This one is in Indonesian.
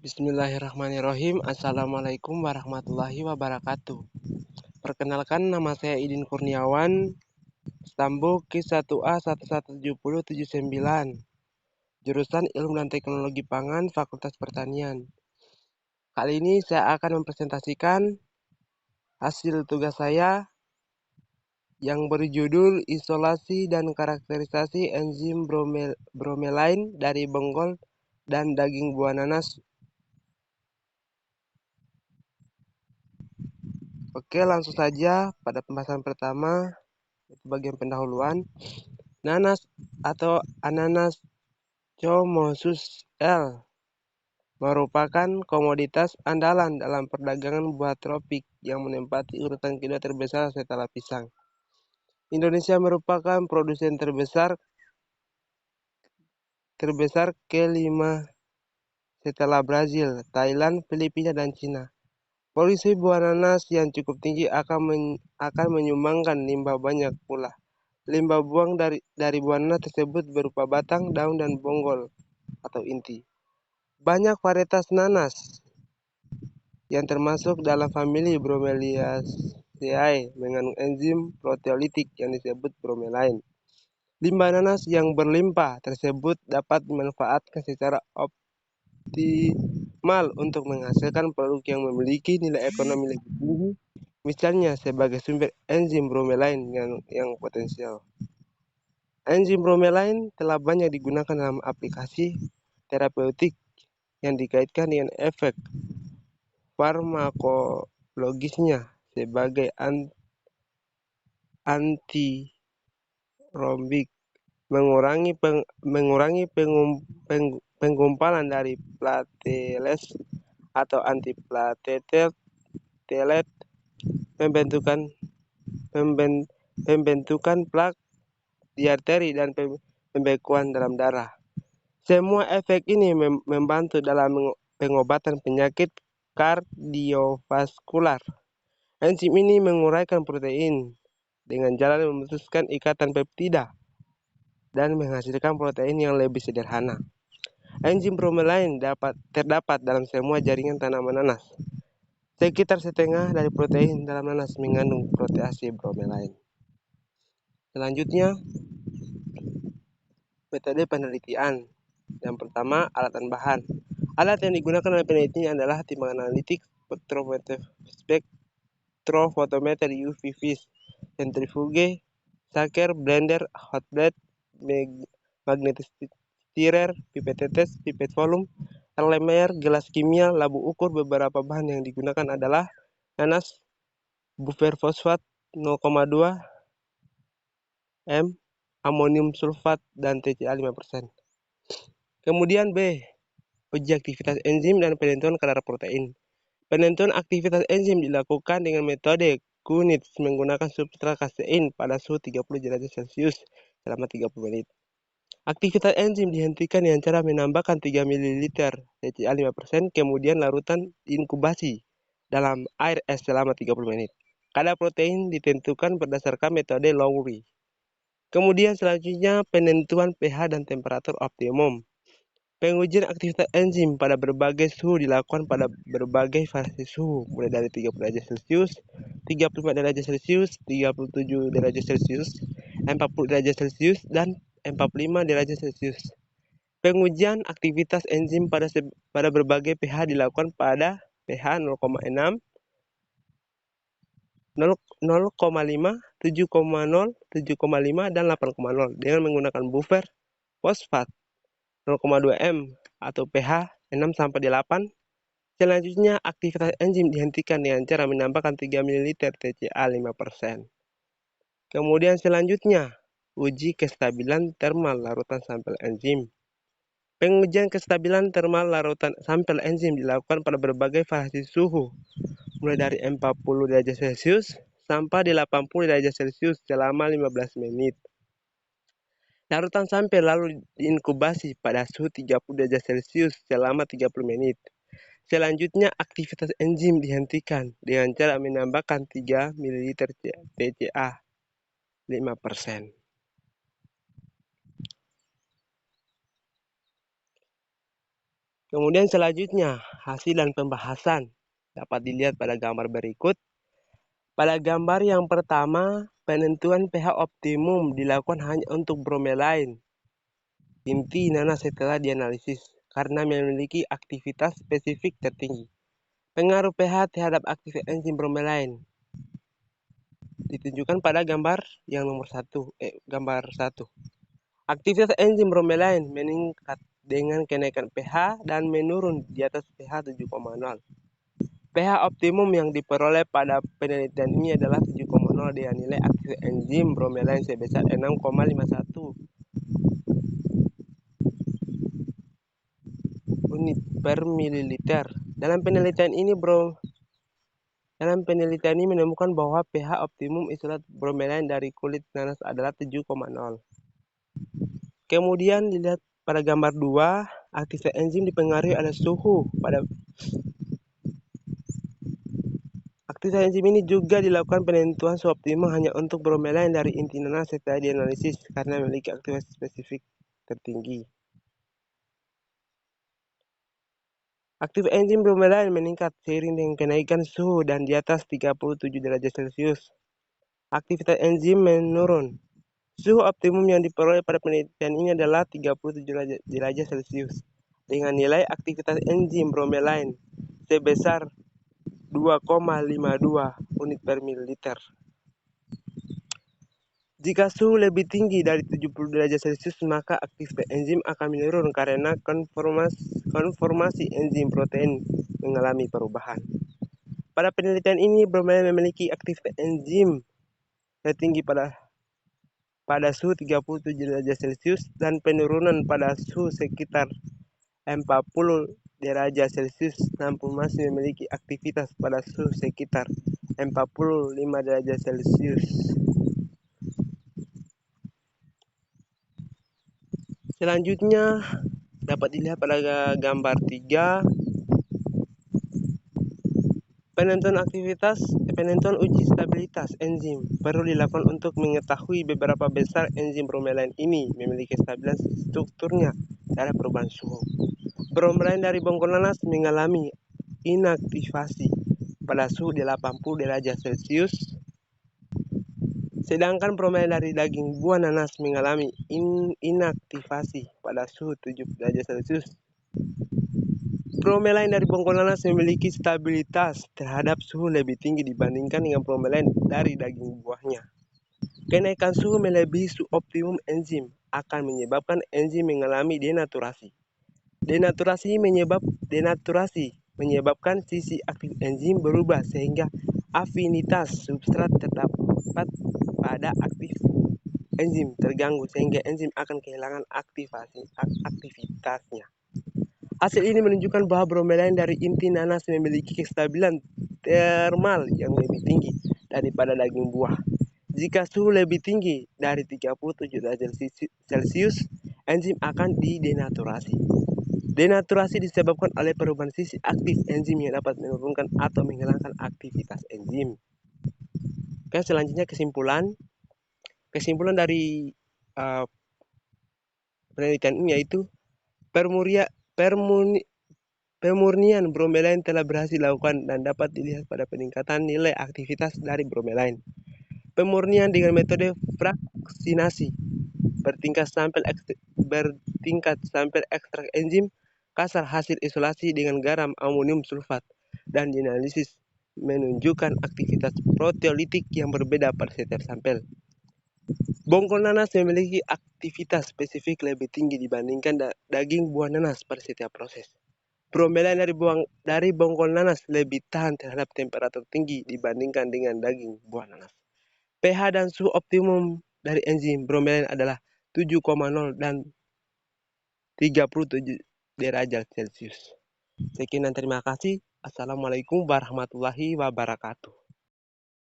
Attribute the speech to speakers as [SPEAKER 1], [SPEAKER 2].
[SPEAKER 1] Bismillahirrahmanirrahim. Assalamualaikum warahmatullahi wabarakatuh. Perkenalkan, nama saya Idin Kurniawan, stambuk Ki1A11779, jurusan Ilmu dan Teknologi Pangan, Fakultas Pertanian. Kali ini saya akan mempresentasikan hasil tugas saya yang berjudul Isolasi dan Karakterisasi Enzim Bromelain dari Benggol dan Daging Buah Nanas. Oke, langsung saja pada pembahasan pertama, itu bagian pendahuluan. Nanas atau Ananas Chomosus L merupakan komoditas andalan dalam perdagangan buah tropik yang menempati urutan kedua terbesar setelah pisang. Indonesia merupakan produsen terbesar kelima setelah Brazil, Thailand, Filipina, dan Cina. Produksi buah nanas yang cukup tinggi akan menyumbangkan limbah banyak pula. Limbah buang dari buah nanas tersebut berupa batang, daun, dan bonggol atau inti. Banyak varietas nanas yang termasuk dalam famili Bromeliaceae mengandung enzim proteolitik yang disebut bromelain. Limbah nanas yang berlimpah tersebut dapat dimanfaatkan secara optimal untuk menghasilkan produk yang memiliki nilai ekonomi lebih tinggi, misalnya sebagai sumber enzim bromelain yang potensial. Enzim bromelain telah banyak digunakan dalam aplikasi terapeutik yang dikaitkan dengan efek farmakologisnya sebagai antirombik, mengurangi penggumpalan dari platelet atau antiplatelet, pembentukan plak di arteri, dan pembekuan dalam darah. Semua efek ini membantu dalam pengobatan penyakit kardiovaskular. Enzim ini menguraikan protein dengan jalan memutuskan ikatan peptida dan menghasilkan protein yang lebih sederhana. Enzim bromelain terdapat dalam semua jaringan tanaman nanas. Sekitar setengah dari protein dalam nanas mengandung protease bromelain. Selanjutnya, metode penelitian. Yang pertama, alat dan bahan. Alat yang digunakan dalam penelitian adalah timbangan analitik, spektrofotometer UV vis, sentrifuge, shaker, blender, hot plate, magnetostirer, pipet tetes, pipet volume, LMR, gelas kimia, labu ukur. Beberapa bahan yang digunakan adalah nanas, buffer fosfat 0,2 m, amonium sulfat, dan TCA 5%. Kemudian B, uji aktivitas enzim dan penentuan kadar protein. Penentuan aktivitas enzim dilakukan dengan metode Kunitz menggunakan substrat kasein pada suhu 30 derajat Celcius selama 30 menit. Aktivitas enzim dihentikan dengan cara menambahkan 3 ml TCA 5%, kemudian larutan inkubasi dalam air es selama 30 menit. Kadar protein ditentukan berdasarkan metode Lowry. Kemudian selanjutnya penentuan pH dan temperatur optimum. Pengujian aktivitas enzim pada berbagai suhu dilakukan pada berbagai variasi suhu, mulai dari 30 derajat Celcius, 35 derajat Celcius, 37 derajat Celcius, 40 derajat Celcius, dan 45 derajat Celcius. Pengujian aktivitas enzim pada berbagai pH dilakukan pada pH 0,6, 0,5, 7,0, 7,5, dan 8,0 dengan menggunakan buffer fosfat 0,2 m atau pH 6-8. Selanjutnya, aktivitas enzim dihentikan dengan cara menambahkan 3 ml TCA 5%. Kemudian selanjutnya, uji kestabilan termal larutan sampel enzim. Pengujian kestabilan termal larutan sampel enzim dilakukan pada berbagai variasi suhu, mulai dari 40 derajat Celcius sampai 80 derajat Celcius selama 15 menit. Larutan sampel lalu diinkubasi pada suhu 30 derajat Celcius selama 30 menit. Selanjutnya, aktivitas enzim dihentikan dengan cara menambahkan 3 ml TCA 5%. Kemudian selanjutnya, hasil dan pembahasan dapat dilihat pada gambar berikut. Pada gambar yang pertama, penentuan pH optimum dilakukan hanya untuk bromelain inti nanas setelah dianalisis karena memiliki aktivitas spesifik tertinggi. Pengaruh pH terhadap aktivitas enzim bromelain ditunjukkan pada gambar yang nomor 1, gambar 1. Aktivitas enzim bromelain meningkat dengan kenaikan pH dan menurun di atas pH 7,0. pH optimum yang diperoleh pada penelitian ini adalah 7,0 dengan nilai aktivitas enzim bromelain sebesar 6,51 unit per mililiter. Dalam penelitian ini menemukan bahwa pH optimum isolat bromelain dari kulit nanas adalah 7,0. Kemudian dilihat pada gambar 2, aktivitas enzim dipengaruhi oleh suhu. Aktivitas enzim ini juga dilakukan penentuan suhu optimum hanya untuk bromelain dari inti nanas setelah dianalisis karena memiliki aktivitas spesifik tertinggi. Aktivitas enzim bromelain meningkat seiring dengan kenaikan suhu dan di atas 37 derajat Celcius. Aktivitas enzim menurun. Suhu optimum yang diperoleh pada penelitian ini adalah 37 derajat Celcius dengan nilai aktivitas enzim bromelain sebesar 2,52 unit per mililiter. Jika suhu lebih tinggi dari 70 derajat Celcius, maka aktivitas enzim akan menurun karena konformasi enzim protein mengalami perubahan. Pada penelitian ini, bromelain memiliki aktivitas enzim tertinggi pada suhu 37 derajat Celcius dan penurunan pada suhu sekitar 40 derajat Celcius, namun masih memiliki aktivitas pada suhu sekitar 45 derajat Celcius. Selanjutnya dapat dilihat pada gambar 3, penentuan uji stabilitas enzim perlu dilakukan untuk mengetahui beberapa besar enzim bromelain ini memiliki stabilitas strukturnya dari perubahan suhu. Bromelain dari bongkol nanas mengalami inaktivasi pada suhu 80 derajat Celcius, sedangkan bromelain dari daging buah nanas mengalami inaktivasi pada suhu 7 derajat Celcius. Bromelain dari bongkol nanas memiliki stabilitas terhadap suhu lebih tinggi dibandingkan dengan bromelain dari daging buahnya. Kenaikan suhu melebihi suhu optimum enzim akan menyebabkan enzim mengalami denaturasi. Denaturasi menyebabkan sisi aktif enzim berubah sehingga afinitas substrat terdapat pada aktif enzim terganggu sehingga enzim akan kehilangan aktivitasnya. Hasil ini menunjukkan bahwa bromelain dari inti nanas memiliki kestabilan termal yang lebih tinggi daripada daging buah. Jika suhu lebih tinggi dari 37 derajat Celcius, enzim akan didenaturasi. Denaturasi disebabkan oleh perubahan sisi aktif enzim yang dapat menurunkan atau menghilangkan aktivitas enzim. Oke, selanjutnya kesimpulan dari penelitian ini yaitu pemurnian bromelain telah berhasil dilakukan dan dapat dilihat pada peningkatan nilai aktivitas dari bromelain. Pemurnian dengan metode fraksinasi bertingkat sampel ekstrak enzim kasar hasil isolasi dengan garam amonium sulfat dan dianalisis menunjukkan aktivitas proteolitik yang berbeda pada setiap sampel. Bongkol nanas memiliki aktivitas spesifik lebih tinggi dibandingkan daging buah nanas pada setiap proses. Bromelain dari bongkol nanas lebih tahan terhadap temperatur tinggi dibandingkan dengan daging buah nanas. pH dan suhu optimum dari enzim bromelain adalah 7,0 dan 37 derajat Celcius. Sekian dan terima kasih. Assalamualaikum warahmatullahi wabarakatuh.